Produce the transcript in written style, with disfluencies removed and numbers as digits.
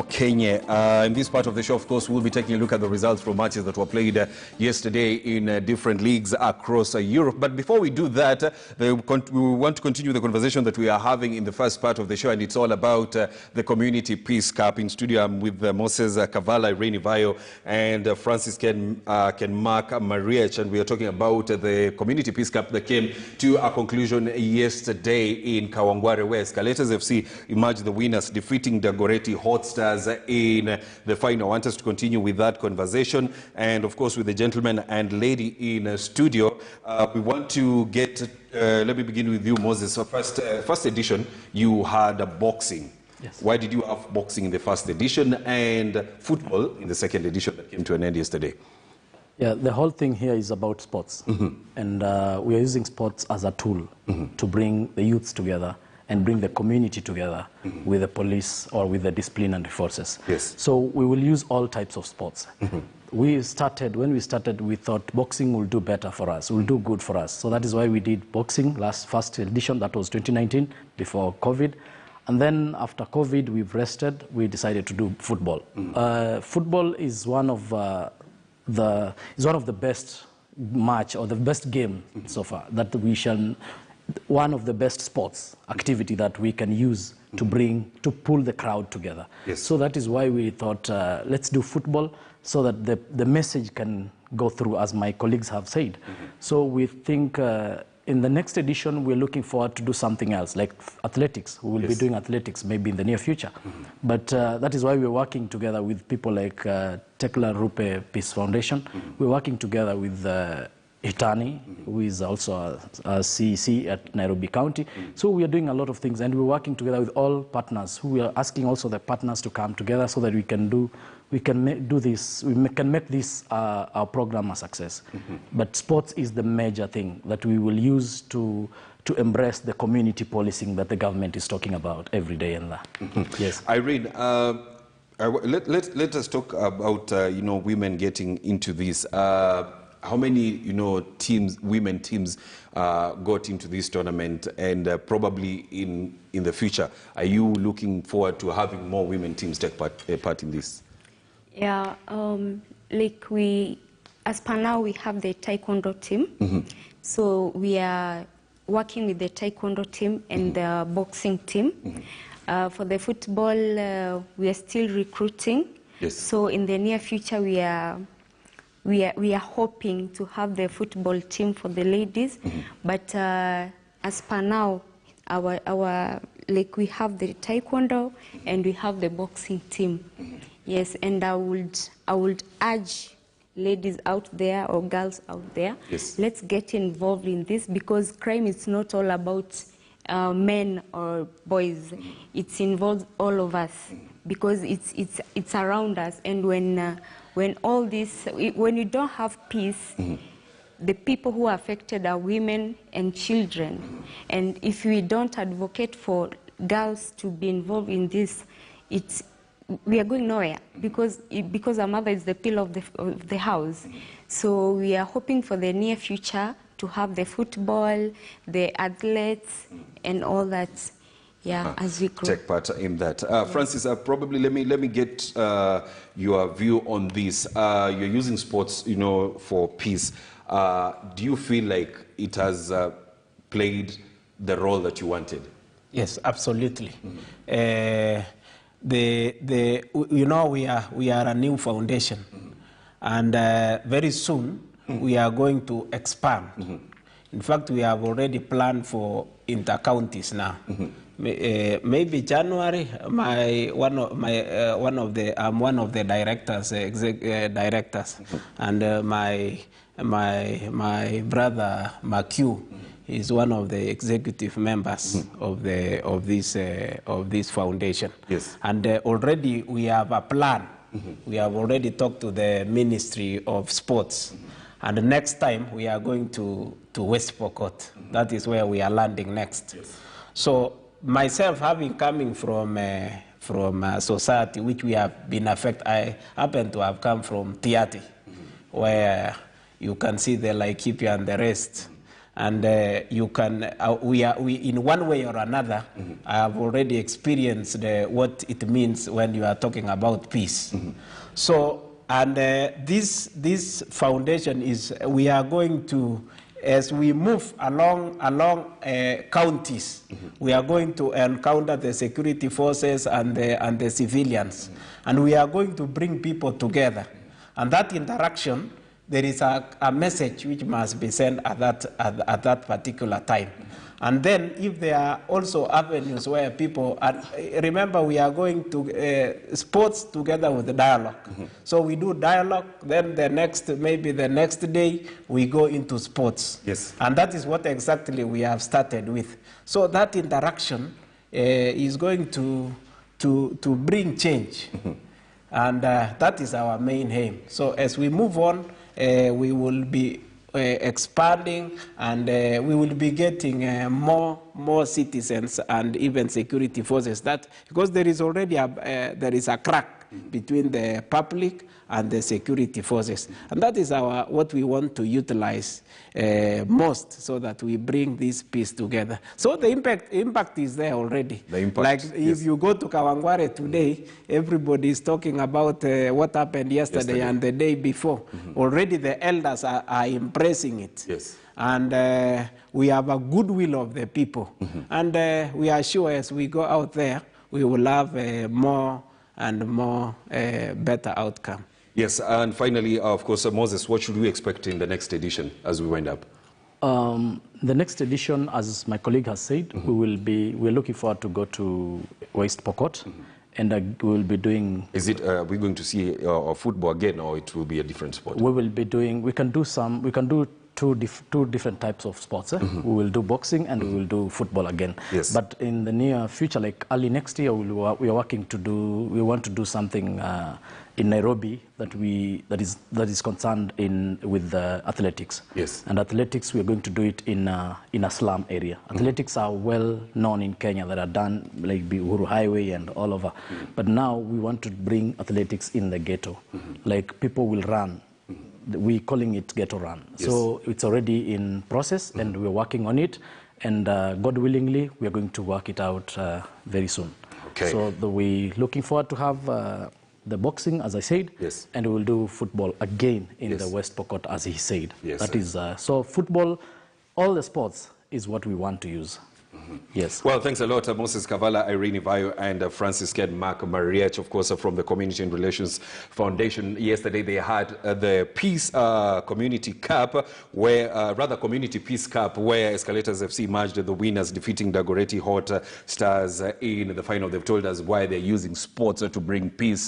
Kenya. In this part of the show, of course, we'll be taking a look at the results from matches that were played yesterday in different leagues across Europe. But before we do that, we want to continue the conversation that we are having in the first part of the show, and it's all about the Community Peace Cup. In studio, I'm with Moses Kavala, Irene Vayo, and Francis Ken Mark Mariech, and we are talking about the Community Peace Cup that came to a conclusion yesterday in Kawangware, where Escalators FC emerged the winners, defeating Dagoretti Hotstar in the final. I want us to continue with that conversation, and of course with the gentleman and lady in studio. We want to get, let me begin with you, Moses. So first edition, you had a boxing. Yes. Why did you have boxing in the first edition and football in the second edition that came to an end yesterday? Yeah, the whole thing here is about sports. And we are using sports as a tool to bring the youths together and bring the community together with the police or with the disciplinary forces. Yes. So we will use all types of sports. When we started, we thought boxing will do better for us, will do good for us. So that is why we did boxing first edition, that was 2019, before COVID. And then after COVID, we've rested, we decided to do football. Football is one of the best match or the best game so far that we shall. One of the best sports activity that we can use to pull the crowd together. Yes. So that is why we thought, let's do football so that the message can go through, as my colleagues have said. So we think in the next edition, we're looking forward to do something else, like athletics. We will be doing athletics maybe in the near future. But that is why we're working together with people like Tekla Rupe Peace Foundation. We're working together with Hitani, who is also a CEC at Nairobi County. So we are doing a lot of things, and we're working together with all partners, who we are asking also the partners to come together so that we can make this our program a success. But sports is the major thing that we will use to embrace the community policing that the government is talking about every day and that. Yes. Irene, let us talk about women getting into this. How many, women teams got into this tournament, and probably in the future, are you looking forward to having more women teams take part in this? Yeah, as per now, we have the Taekwondo team. So we are working with the Taekwondo team and the boxing team. For the football, we are still recruiting. Yes. So in the near future, we are hoping to have the football team for the ladies, but as per now, we have the Taekwondo and we have the boxing team. Yes, and I would urge ladies out there or girls out there, let's get involved in this, because crime is not all about men or boys. It involves all of us, because it's around us, and when all this, when you don't have peace, the people who are affected are women and children. And if we don't advocate for girls to be involved in this, we are going nowhere, because our mother is the pillar of the house. So we are hoping for the near future to have the football, the athletes, and all that. Yeah, as we grow. Take part in that. Francis, probably let me get your view on this. You're using sports, for peace. Do you feel like it has played the role that you wanted? Yes, absolutely. We are a new foundation, and very soon we are going to expand. In fact, we have already planned for inter-counties now. Maybe January. I'm one of the directors, directors, and my brother Makiu is one of the executive members of this foundation. Yes. And already we have a plan. We have already talked to the Ministry of Sports, and the next time we are going to West Pokot. That is where we are landing next. Yes. So myself, coming from society which we have been affected, I happen to have come from Tiati, where you can see the Laikipia and the rest. And you can, we in one way or another, I have already experienced what it means when you are talking about peace. So, and this foundation is, we are going to, as we move along counties, we are going to encounter the security forces and the civilians, and we are going to bring people together. And that interaction, there is a message which must be sent at that particular time. And then if there are also avenues where people, remember we are going to sports together with the dialogue. So we do dialogue, then maybe the next day we go into sports. Yes. And that is what exactly we have started with. So that interaction is going to bring change. And that is our main aim. So as we move on, we will be expanding, and we will be getting more citizens and even security forces. That because there is already there is a crack between the public and the security forces, and that is what we want to utilize most, so that we bring this peace together. So the impact is there already. The impact, like yes. If you go to Kawangware today, everybody is talking about what happened yesterday and the day before. Already the elders are embracing it. Yes. And we have a goodwill of the people. And we are sure as we go out there, we will have more and more better outcome. Yes, and finally, of course, Moses, what should we expect in the next edition as we wind up? The next edition, as my colleague has said, we're looking forward to go to West Pokot, and we will be doing. Is it? Are we going to see football again, or it will be a different sport? We will be doing. We can do two different types of sports. We will do boxing and we will do football again. Yes. But in the near future, like early next year, we are working to do. We want to do something in Nairobi that is concerned with athletics. Yes. And athletics, we are going to do it in a slum area. Athletics are well known in Kenya, that are done like Uhuru Highway and all over. But now we want to bring athletics in the ghetto. Like people will run. We're calling it Ghetto Run. Yes. So it's already in process, and we're working on it. And God willingly, we're going to work it out very soon. Okay. So we're looking forward to have the boxing, as I said, yes. and we will do football again in yes. the West Pokot, as he said. Yes, that is, so football, all the sports is what we want to use. Yes. Well, thanks a lot, Moses Kavala, Irene Vayo, and Francis Ked Mark Mariech, of course, from the Community and Relations Foundation. Yesterday, they had the Peace Community Cup, Community Peace Cup, where Escalators FC emerged the winners, defeating Dagoretti Hot Stars in the final. They've told us why they're using sports to bring peace